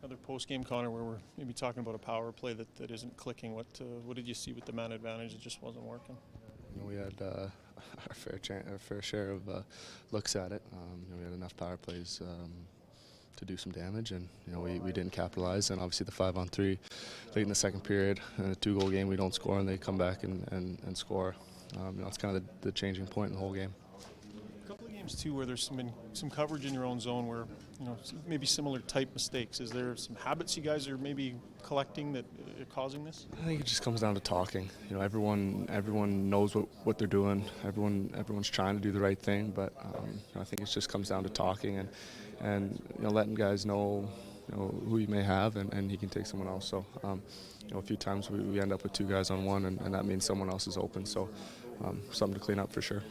Another post-game, Connor, where we're maybe talking about a power play that isn't clicking. What did you see with the man advantage? It just wasn't working. We had our fair share of looks at it. We had enough power plays to do some damage, and we didn't capitalize. And obviously the 5-on-3 late in the second period, in a 2-goal game, we don't score, and they come back and score. It's kind of the changing point in the whole game. A couple of games too where there's been some coverage in your own zone where maybe similar type mistakes. Is there some habits you guys are maybe collecting that are causing this? I think it just comes down to talking. Everyone knows what they're doing. Everyone's trying to do the right thing, but I think it just comes down to talking and letting guys know who you may have, and he can take someone else. So a few times we end up with 2 guys on 1, and that means someone else is open. So something to clean up for sure.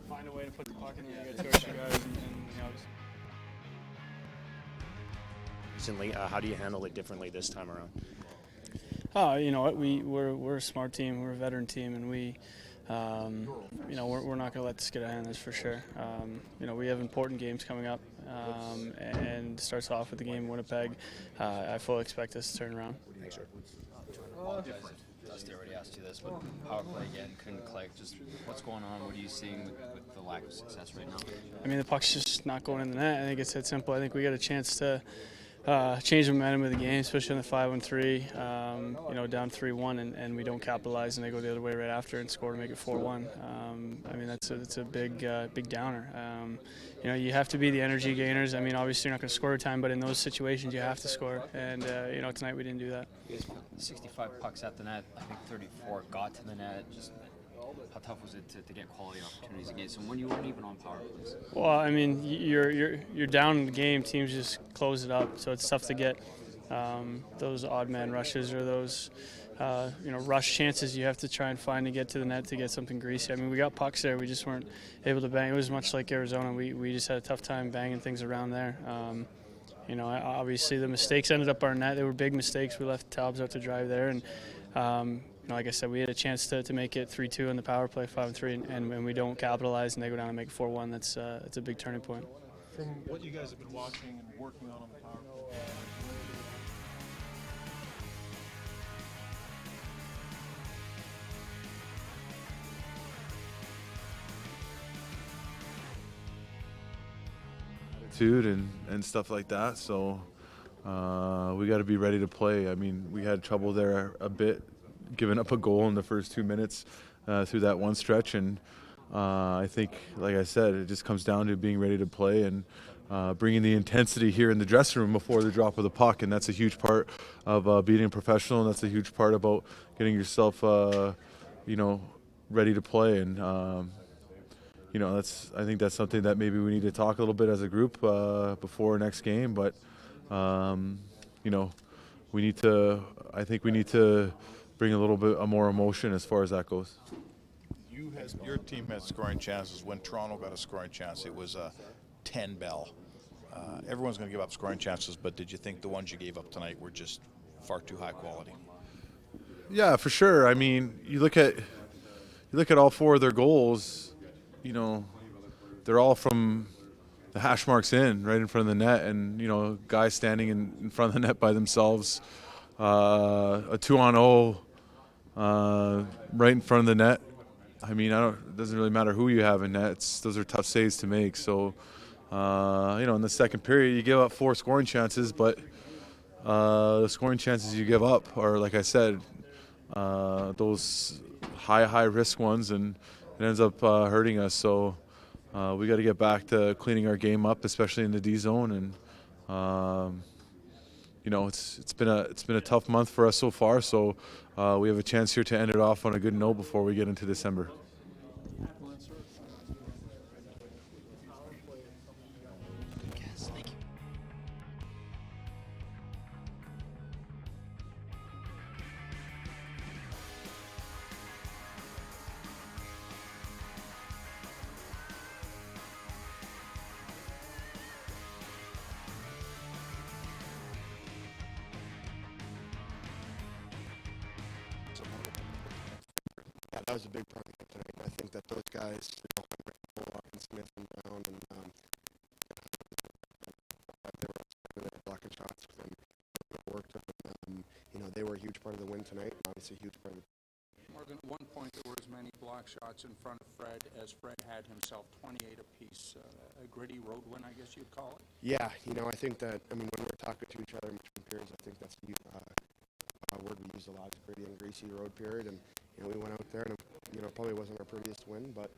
Find a way to put the puck in there, get 2 extra guys, and Recently, how do you handle it differently this time around? you know what? We're a smart team. We're a veteran team, and we're not going to let this get out of hand. That's for sure. We have important games coming up, and starts off with the game in Winnipeg. I fully expect us to turn around. Thanks, sir. Dusty already asked you this, but power play again couldn't click. Just what's going on? What are you seeing with the lack of success right now? I mean, the puck's just not going in the net. I think it's that simple. I think we got a chance to change the momentum of the game, especially in the 5-on-3, down 3-1, and we don't capitalize, and they go the other way right after and score to make it 4-1. That's a big downer. You have to be the energy gainers. I mean, obviously you're not going to score a time, but in those situations you have to score. And tonight we didn't do that. You guys put 65 pucks at the net. I think 34 got to the net. Just how tough was it to get quality opportunities against them when you weren't even on power plays? Well, I mean, you're down in the game. Teams just close it up, so it's tough to get those odd man rushes or those rush chances you have to try and find to get to the net to get something greasy. I mean, we got pucks there. We just weren't able to bang. It was much like Arizona. We just had a tough time banging things around there. Obviously the mistakes ended up our net. They were big mistakes. We left Taubes out to drive there, and like I said, we had a chance to make it 3-2 in the power play, 5-3, and we don't capitalize, and they go down and make it 4-1. That's a big turning point. From what you guys have been watching and working on the power play. Attitude and stuff like that. So we got to be ready to play. I mean, we had trouble there a bit, giving up a goal in the first 2 minutes through that one stretch, and I think, like I said, it just comes down to being ready to play and bringing the intensity here in the dressing room before the drop of the puck, and that's a huge part of being a professional, and that's a huge part about getting yourself, ready to play. And I think that's something that maybe we need to talk a little bit as a group before next game. But we need to. I think we need to bring a little bit more emotion as far as that goes. Your team had scoring chances. When Toronto got a scoring chance, it was a 10 bell. Everyone's going to give up scoring chances, but did you think the ones you gave up tonight were just far too high quality? Yeah, for sure. I mean, you look at all 4 of their goals. They're all from the hash marks in, right in front of the net, and guys standing in front of the net by themselves. A 2-on-0 right in front of the net. I mean, it doesn't really matter who you have in net. Those are tough saves to make. So, in the second period, you give up 4 scoring chances, but the scoring chances you give up are, like I said, those high risk ones, and it ends up hurting us. So we got to get back to cleaning our game up, especially in the D zone. And it's been a tough month for us so far. So we have a chance here to end it off on a good note before we get into December. Yeah, that was a big part of it tonight. I think that those guys, Smith and Brown, and they were they were a huge part of the win tonight, obviously a huge part of the. More than at one point, there were as many block shots in front of Fred as Fred had himself, 28 apiece. A gritty road win, I guess you'd call it. Yeah, I think that, when we're talking to each other in between periods, I think that's the word we used a lot is gritty and greasy road period. And, we went out there and, probably wasn't our prettiest win, but,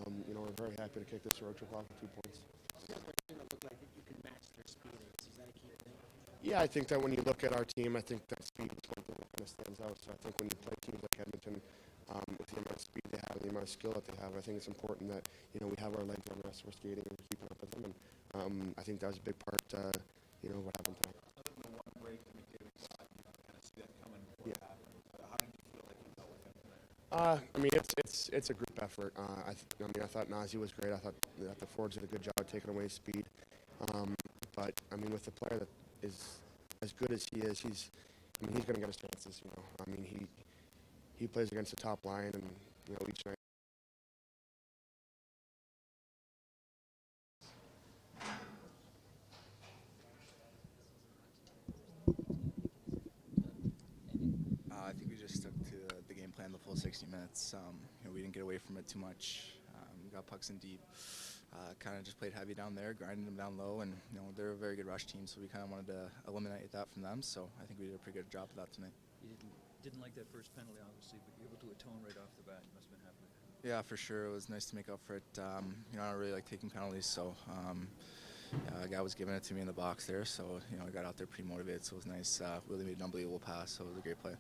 we're very happy to kick this road trip off with 2 points. Yeah, I think that when you look at our team, I think that speed is one thing that kind of stands out. So I think when you play teams like Edmonton, with the amount of speed they have, the amount of skill that they have, I think it's important that, we have our legs on the rest, we're skating and we're keeping up with them. And I think that was a big part, what happened tonight. Other than the one break to McDavid shot, you kind of see that coming before it happened. How did you feel like you dealt with him tonight? It's a group effort. I thought Nazi was great. I thought that the forwards did a good job of taking away speed. But with the player that is as good as he is, he's going to get his chances. He plays against the top line, and each night. I think we just stuck to the game plan the full 60 minutes. We didn't get away from it too much. We got pucks in deep. Kind of just played heavy down there, grinding them down low, and they're a very good rush team, so we kind of wanted to eliminate that from them. So I think we did a pretty good job of that tonight. You didn't like that first penalty, obviously, but you're able to atone right off the bat. You must have been happy with it. Yeah, for sure. It was nice to make up for it. I don't really like taking penalties, so a guy was giving it to me in the box there, so I got out there pretty motivated. So it was nice. Really made an unbelievable pass. So it was a great play.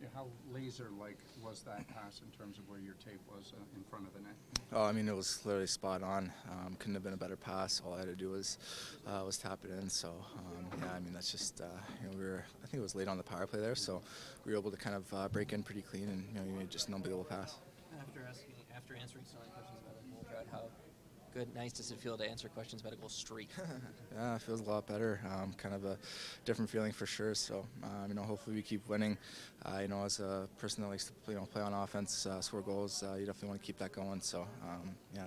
Yeah, how laser-like was that pass in terms of where your tape was in front of the net? Oh, it was literally spot on. Couldn't have been a better pass. All I had to do was tap it in. So, that's just, I think it was late on the power play there, so we were able to kind of break in pretty clean, and, you made just an unbelievable pass. After answering so many questions about a goal, Brad, how nice does it feel to answer questions about a goal streak? Yeah, it feels a lot better. Kind of a different feeling for sure. So, hopefully we keep winning. As a person that likes to play on offense, score goals, you definitely want to keep that going. So,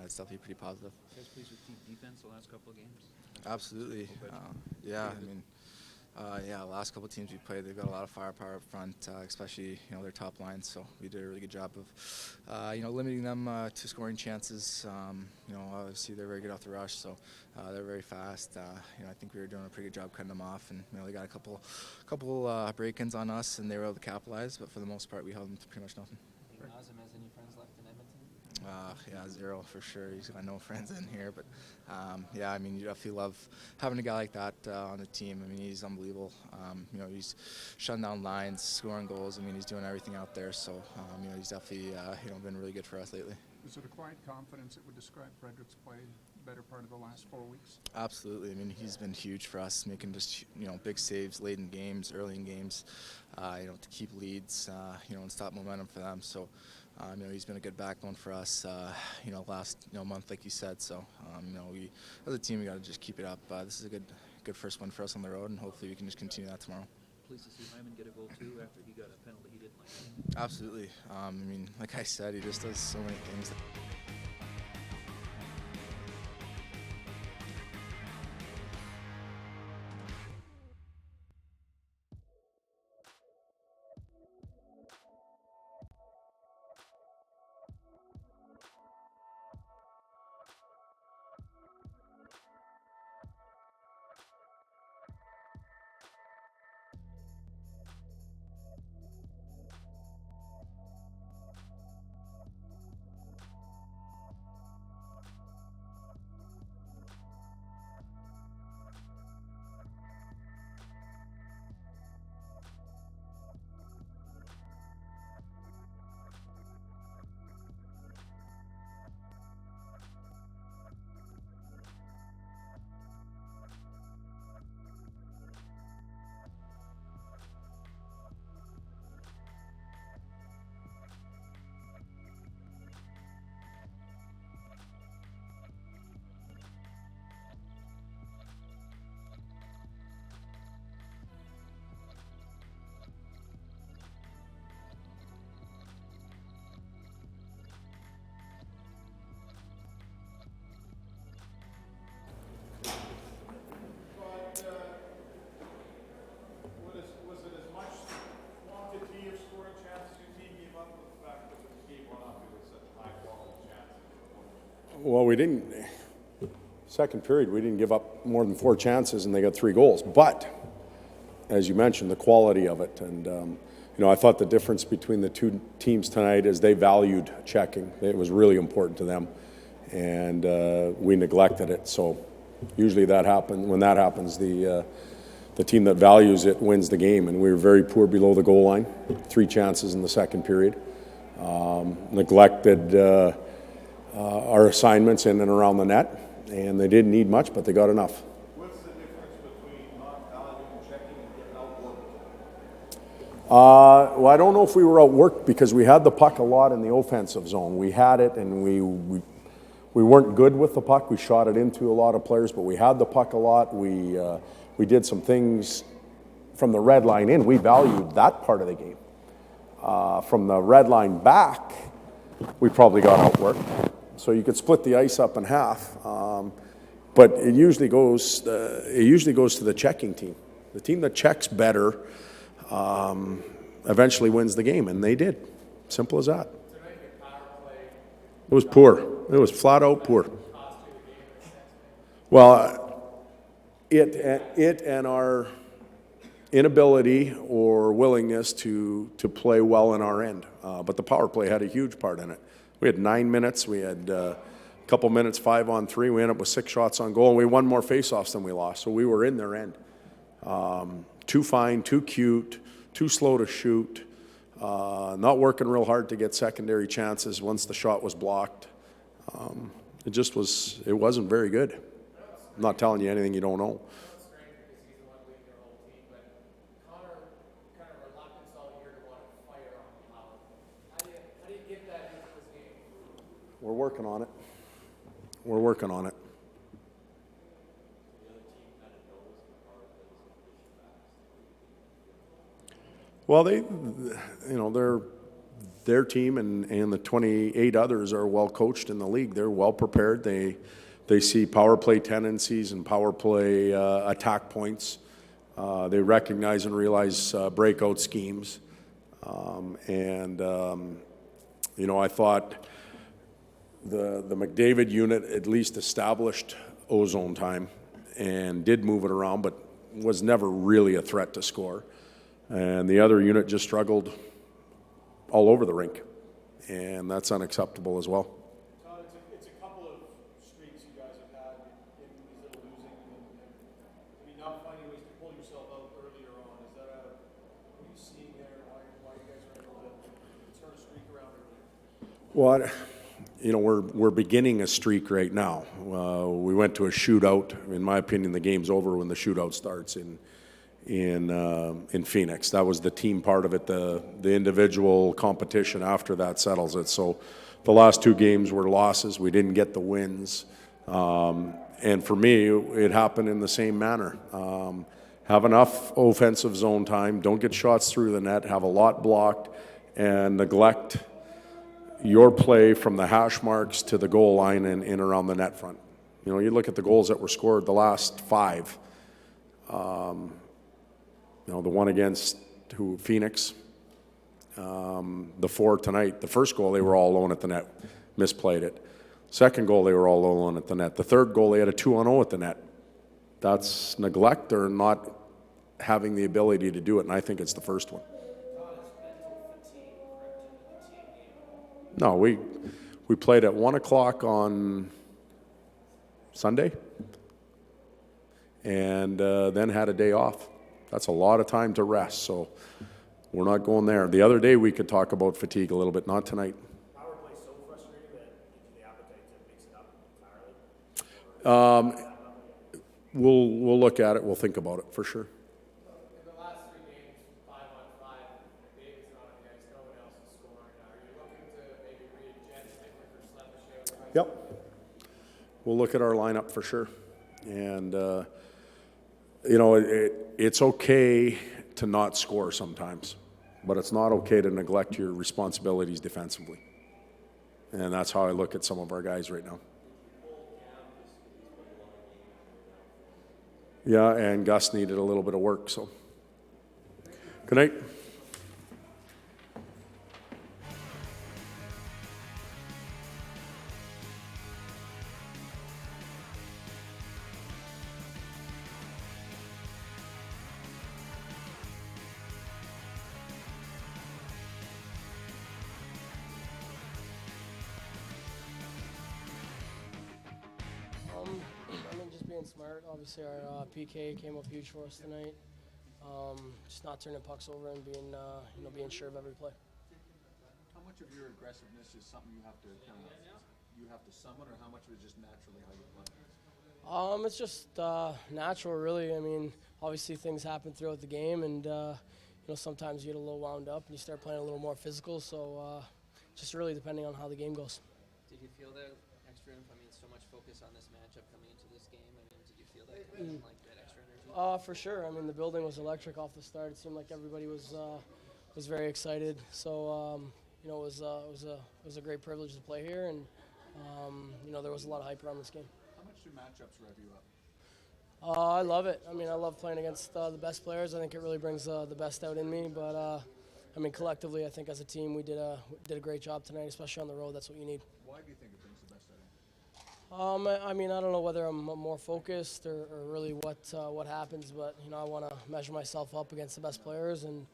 it's definitely pretty positive. You guys pleased with team defense the last couple of games? Absolutely. Last couple of teams we played, they've got a lot of firepower up front, especially their top line. So we did a really good job of limiting them to scoring chances. Obviously they're very good off the rush, so they're very fast. I think we were doing a pretty good job cutting them off, and they got a couple break-ins on us, and they were able to capitalize. But for the most part, we held them to pretty much nothing. Do you think Nazem has any friends left in Edmonton? Zero for sure. He's got no friends in here, but you definitely love having a guy like that on the team. He's unbelievable. He's shutting down lines, scoring goals. He's doing everything out there. So he's definitely been really good for us lately. Is it a quiet confidence that would describe Frederick's play the better part of the last 4 weeks? Absolutely. He's been huge for us, making just big saves late in games, early in games, to keep leads, and stop momentum for them. So. He's been a good backbone for us, last month, like you said. So, we as a team, we got to just keep it up. This is a good first one for us on the road, and hopefully we can just continue that tomorrow. Pleased to see Hyman get a goal too after he got a penalty he didn't like. Absolutely. Like I said, he just does so many things. we didn't. Second period, we didn't give up more than 4 chances, and they got 3 goals. But as you mentioned, the quality of it, and I thought the difference between the two teams tonight is they valued checking. It was really important to them, and we neglected it. So usually that happens. When that happens, the team that values it wins the game, and we were very poor below the goal line. 3 chances in the second period. Neglected our assignments in and around the net, and they didn't need much, but they got enough. What's the difference between not valuing checking and getting outworked? Well, I don't know if we were outworked because we had the puck a lot in the offensive zone. We had it, and we weren't good with the puck. We shot it into a lot of players, but we had the puck a lot. We did some things from the red line in. We valued that part of the game. From the red line back, we probably got outworked. So you could split the ice up in half, but it usually goes to the checking team. The team that checks better eventually wins the game, and they did. Simple as that. It was poor. It was flat out poor. Well, it and our inability or willingness to play well in our end. But the power play had a huge part in it. We had 9 minutes. We had a couple minutes, 5-on-3. We ended up with 6 shots on goal, and we won more faceoffs than we lost. So we were in their end. Too fine, too cute, too slow to shoot, not working real hard to get secondary chances once the shot was blocked. It wasn't very good. I'm not telling you anything you don't know. We're working on it. We're working on it. Well, their team and the 28 others are well coached in the league. They're well prepared. They see power play tendencies and power play attack points. They recognize and realize breakout schemes. I thought the McDavid unit at least established ozone time and did move it around, but was never really a threat to score. And the other unit just struggled all over the rink, and that's unacceptable as well. Todd, it's a couple of streaks you guys have had in these little losing, and maybe not finding ways to pull yourself out earlier on. Is that what are you seeing there? Why you guys are able to turn a streak around early? Well, we're beginning a streak right now. We went to a shootout. In my opinion, the game's over when the shootout starts in Phoenix. That was the team part of it. The individual competition after that settles it. So the last 2 games were losses. We didn't get the wins. And for me, it happened in the same manner. Have enough offensive zone time. Don't get shots through the net. Have a lot blocked. And neglect your play from the hash marks to the goal line and in around the net front. You look at the goals that were scored the last 5. The one against Phoenix, the 4 tonight. The first goal, they were all alone at the net, misplayed it. Second goal, they were all alone at the net. The third goal, they had a 2-on-0 at the net. That's neglect or not having the ability to do it, and I think it's the first one. No, we played at 1 o'clock on Sunday, and then had a day off. That's a lot of time to rest, so we're not going there. The other day we could talk about fatigue a little bit, not tonight. Power play so frustrating that gives you the appetite to mix it up entirely? We'll look at it. We'll think about it for sure. In the last 3 games, 5-on-5, David's not on the ice, no one else is scoring. Are you looking to maybe readjust Stickler for Slepachet? Yep. We'll look at our lineup for sure. And it's okay to not score sometimes, but it's not okay to neglect your responsibilities defensively. And that's how I look at some of our guys right now. Yeah, and Gus needed a little bit of work, so. Good night. playing smart. Obviously, our PK came up huge for us tonight. Just not turning pucks over and being, being sure of every play. How much of your aggressiveness is something you have to summon, or how much of it is just naturally how you play? It's just natural, really. I mean, obviously things happen throughout the game, and sometimes you get a little wound up and you start playing a little more physical. So just really depending on how the game goes. Did you feel that extra? I mean, so much focus on this matchup coming into this game. I mean, did you feel that coming in, like that extra energy? For sure. I mean, the building was electric off the start. It seemed like everybody was very excited. So it was a great privilege to play here, and there was a lot of hype around this game. How much do matchups rev you up? I love it. I mean, I love playing against the best players. I think it really brings the best out in me. But I mean, collectively, I think as a team, we did a great job tonight, especially on the road. That's what you need. Why do you think it brings the best out in you? I mean, I don't know whether I'm more focused or really what happens, but I want to measure myself up against the best players, and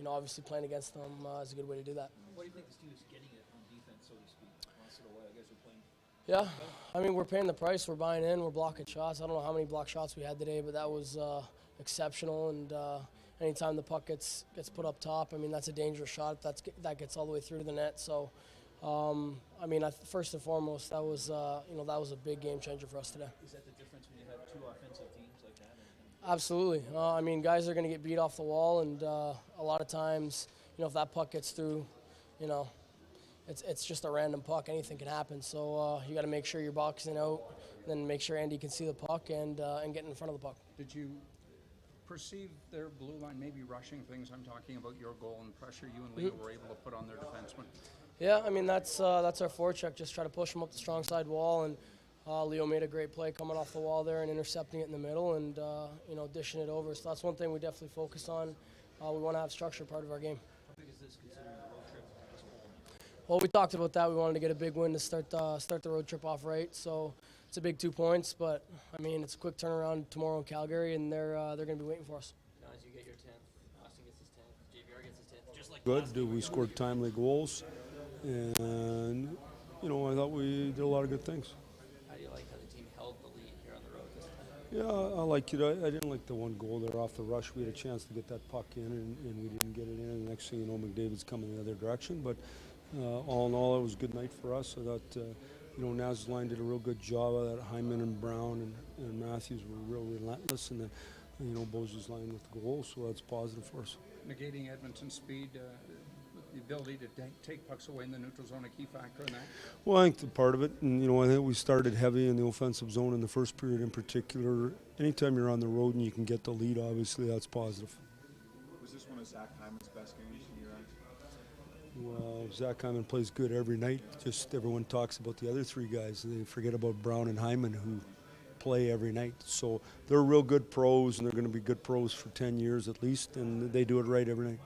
obviously playing against them is a good way to do that. What do you think this team is getting it on defense, so to speak? Once in a while, you guys are playing. Yeah, I mean, we're paying the price. We're buying in. We're blocking shots. I don't know how many block shots we had today, but that was exceptional. And anytime the puck gets put up top, I mean, that's a dangerous shot. That gets all the way through to the net. So, I mean, first and foremost, that was a big game changer for us today. Is that the difference when you have two offensive teams like that? Absolutely. I mean, guys are going to get beat off the wall, and a lot of times, if that puck gets through, it's just a random puck. Anything can happen. So you got to make sure you're boxing out, then make sure Andy can see the puck and get in front of the puck. Did you perceive their blue line maybe rushing things? I'm talking about your goal and pressure you and Leo were able to put on their defenseman. Yeah, I mean, that's our forecheck. Just try to push them up the strong side wall, and Leo made a great play coming off the wall there and intercepting it in the middle and dishing it over. So that's one thing we definitely focus on. We want to have structure part of our game. How big is this considering the road trip as well? Well, we talked about that. We wanted to get a big win to start the road trip off right. So it's a big 2 points, but I mean, it's a quick turnaround tomorrow in Calgary, and they're going to be waiting for us. Now, as you get your 10th, Austin gets his 10th, JVR gets his 10th, just like Good. We scored timely goals, and I thought we did a lot of good things. How do you like how the team held the lead here on the road this time? Yeah, I like it. I didn't like the one goal there off the rush. We had a chance to get that puck in, and we didn't get it in. And the next thing you know, McDavid's coming the other direction. But all in all, it was a good night for us. I thought, Naz's line did a real good job of that. Hyman and Brown and Matthews were real relentless. And then, Bose's line with the goal, so that's positive for us. Negating Edmonton's speed, the ability to take pucks away in the neutral zone, a key factor in that? Well, I think the part of it, and I think we started heavy in the offensive zone in the first period in particular. Anytime you're on the road and you can get the lead, obviously that's positive. Was this one of Zach Hyman's best games in your eyes? Well, Zach Hyman plays good every night. Just everyone talks about the other three guys. They forget about Brown and Hyman, who play every night. So they're real good pros, and they're going to be good pros for 10 years at least, and they do it right every night.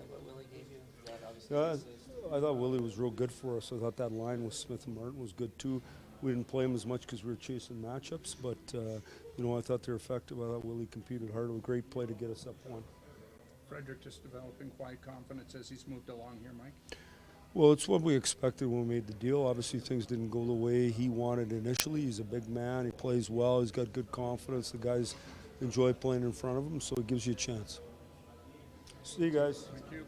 What Willie gave you, that obviously I thought Willie was real good for us. I thought that line with Smith and Martin was good too. We didn't play him as much because we were chasing matchups, but I thought they were effective. I thought Willie competed hard. It was a great play to get us up one. Frederick just developing quiet confidence as he's moved along here, Mike? Well, it's what we expected when we made the deal. Obviously, things didn't go the way he wanted initially. He's a big man. He plays well. He's got good confidence. The guys enjoy playing in front of him, so it gives you a chance. See you guys. Thank you.